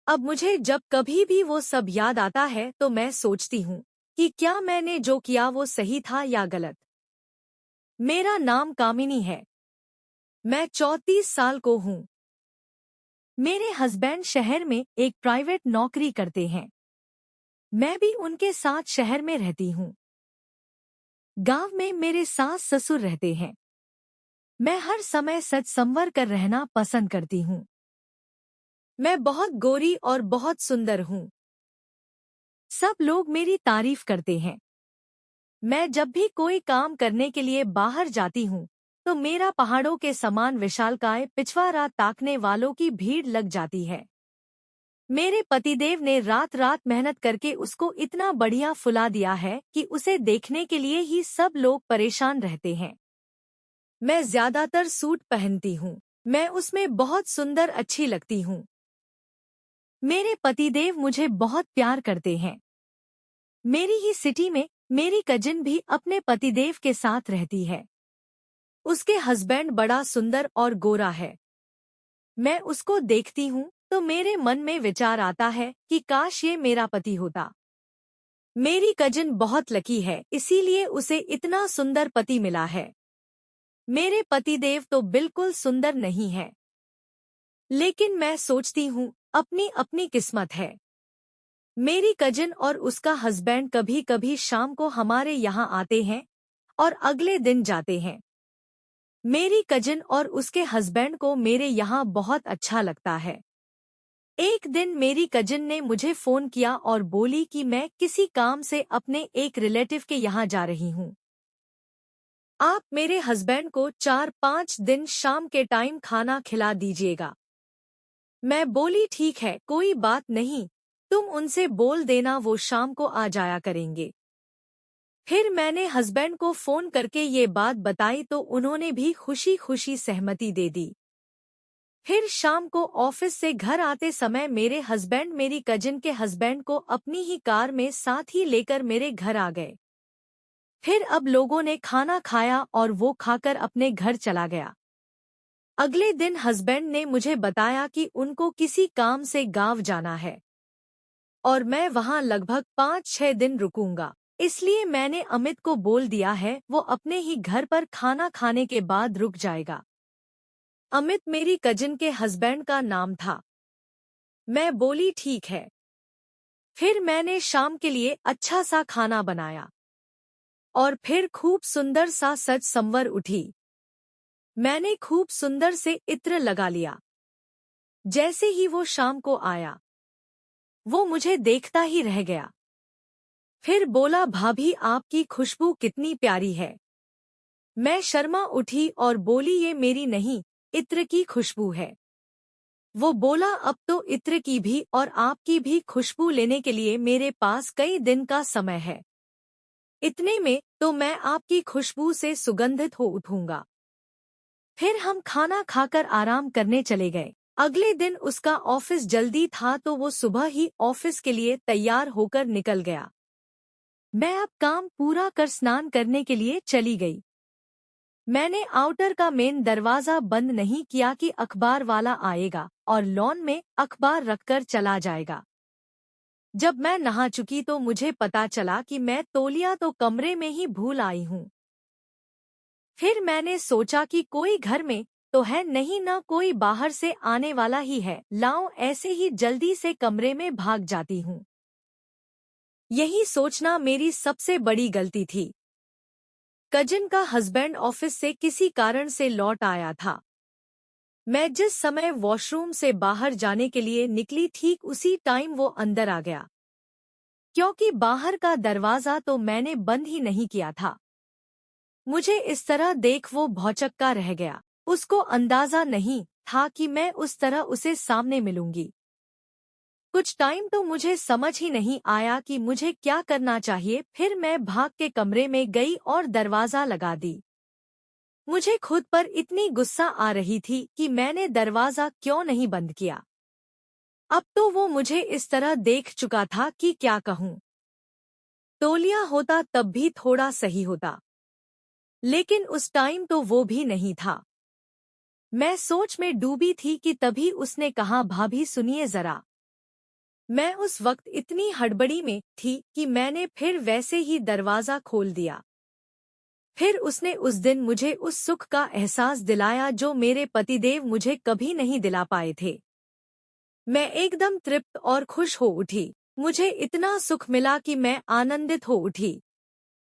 अब मुझे जब कभी भी वो सब याद आता है तो मैं सोचती हूँ कि क्या मैंने जो किया वो सही था या गलत। मेरा नाम कामिनी है। मैं 34 साल को हूँ। मेरे हस्बैंड शहर में एक प्राइवेट नौकरी करते हैं। मैं भी उनके साथ शहर में रहती हूँ। गांव में मेरे सास ससुर रहते हैं। मैं हर समय सच संवर कर रहना पसंद करती हूँ। मैं बहुत गोरी और बहुत सुंदर हूँ। सब लोग मेरी तारीफ करते हैं। मैं जब भी कोई काम करने के लिए बाहर जाती हूँ तो मेरा पहाड़ों के समान विशालकाय पिछवाड़ा ताकने वालों की भीड़ लग जाती है। मेरे पतिदेव ने रात रात मेहनत करके उसको इतना बढ़िया फुला दिया है कि उसे देखने के लिए ही सब लोग परेशान रहते हैं। मैं ज्यादातर सूट पहनती हूँ। मैं उसमें बहुत सुंदर अच्छी लगती हूँ। मेरे पतिदेव मुझे बहुत प्यार करते हैं। मेरी ही सिटी में मेरी कजिन भी अपने पतिदेव के साथ रहती है। उसके हस्बैंड बड़ा सुंदर और गोरा है। मैं उसको देखती हूँ तो मेरे मन में विचार आता है कि काश ये मेरा पति होता। मेरी कजिन बहुत लकी है, इसीलिए उसे इतना सुंदर पति मिला है। मेरे पतिदेव तो बिल्कुल सुंदर नहीं है। लेकिन मैं सोचती हूँ अपनी अपनी किस्मत है। मेरी कजिन और उसका हस्बैंड कभी कभी शाम को हमारे यहाँ आते हैं और अगले दिन जाते हैं। मेरी कजिन और उसके हस्बैंड को मेरे यहाँ बहुत अच्छा लगता है। एक दिन मेरी कजिन ने मुझे फोन किया और बोली कि मैं किसी काम से अपने एक रिलेटिव के यहाँ जा रही हूँ। आप मेरे हस्बैंड को 4-5 दिन शाम के टाइम खाना खिला दीजिएगा। मैं बोली ठीक है, कोई बात नहीं, तुम उनसे बोल देना वो शाम को आ जाया करेंगे। फिर मैंने हस्बैंड को फोन करके ये बात बताई तो उन्होंने भी खुशी खुशी सहमति दे दी। फिर शाम को ऑफिस से घर आते समय मेरे हस्बैंड मेरी कजिन के हस्बैंड को अपनी ही कार में साथ ही लेकर मेरे घर आ गए। फिर अब लोगों ने खाना खाया और वो खाकर अपने घर चला गया। अगले दिन हस्बैंड ने मुझे बताया कि उनको किसी काम से गांव जाना है और मैं वहां लगभग 5-6 दिन रुकूंगा। इसलिए मैंने अमित को बोल दिया है वो अपने ही घर पर खाना खाने के बाद रुक जाएगा। अमित मेरी कजिन के हस्बैंड का नाम था। मैं बोली ठीक है। फिर मैंने शाम के लिए अच्छा सा खाना बनाया और फिर खूब सुंदर सा सज संवर उठी। मैंने खूब सुंदर से इत्र लगा लिया। जैसे ही वो शाम को आया वो मुझे देखता ही रह गया। फिर बोला भाभी आपकी खुशबू कितनी प्यारी है। मैं शर्मा उठी और बोली ये मेरी नहीं, इत्र की खुशबू है। वो बोला अब तो इत्र की भी और आपकी भी खुशबू लेने के लिए मेरे पास कई दिन का समय है। इतने में तो मैं आपकी खुशबू से सुगंधित हो उठूंगा। फिर हम खाना खाकर आराम करने चले गए। अगले दिन उसका ऑफिस जल्दी था तो वो सुबह ही ऑफिस के लिए तैयार होकर निकल गया। मैं अब काम पूरा कर स्नान करने के लिए चली गई। मैंने आउटर का मेन दरवाजा बंद नहीं किया कि अखबार वाला आएगा और लॉन में अखबार रखकर चला जाएगा। जब मैं नहा चुकी तो मुझे पता चला कि मैं तौलिया तो कमरे में ही भूल आई हूँ। फिर मैंने सोचा कि कोई घर में तो है नहीं, ना कोई बाहर से आने वाला ही है, लाऊं ऐसे ही जल्दी से कमरे में भाग जाती हूँ। यही सोचना मेरी सबसे बड़ी गलती थी। कजिन का हस्बैंड ऑफिस से किसी कारण से लौट आया था। मैं जिस समय वॉशरूम से बाहर जाने के लिए निकली ठीक उसी टाइम वो अंदर आ गया। क्योंकि बाहर का दरवाजा तो मैंने बंद ही नहीं किया था। मुझे इस तरह देख वो भौचक्का रह गया। उसको अंदाजा नहीं था कि मैं उस तरह उसे सामने मिलूंगी। कुछ टाइम तो मुझे समझ ही नहीं आया कि मुझे क्या करना चाहिए। फिर मैं भाग के कमरे में गई और दरवाजा लगा दी। मुझे खुद पर इतनी गुस्सा आ रही थी कि मैंने दरवाजा क्यों नहीं बंद किया। अब तो वो मुझे इस तरह देख चुका था कि क्या कहूँ। तौलिया होता तब भी थोड़ा सही होता, लेकिन उस टाइम तो वो भी नहीं था। मैं सोच में डूबी थी कि तभी उसने कहा भाभी सुनिए जरा। मैं उस वक्त इतनी हड़बड़ी में थी कि मैंने फिर वैसे ही दरवाज़ा खोल दिया। फिर उसने उस दिन मुझे उस सुख का एहसास दिलाया जो मेरे पतिदेव मुझे कभी नहीं दिला पाए थे। मैं एकदम तृप्त और खुश हो उठी। मुझे इतना सुख मिला कि मैं आनंदित हो उठी।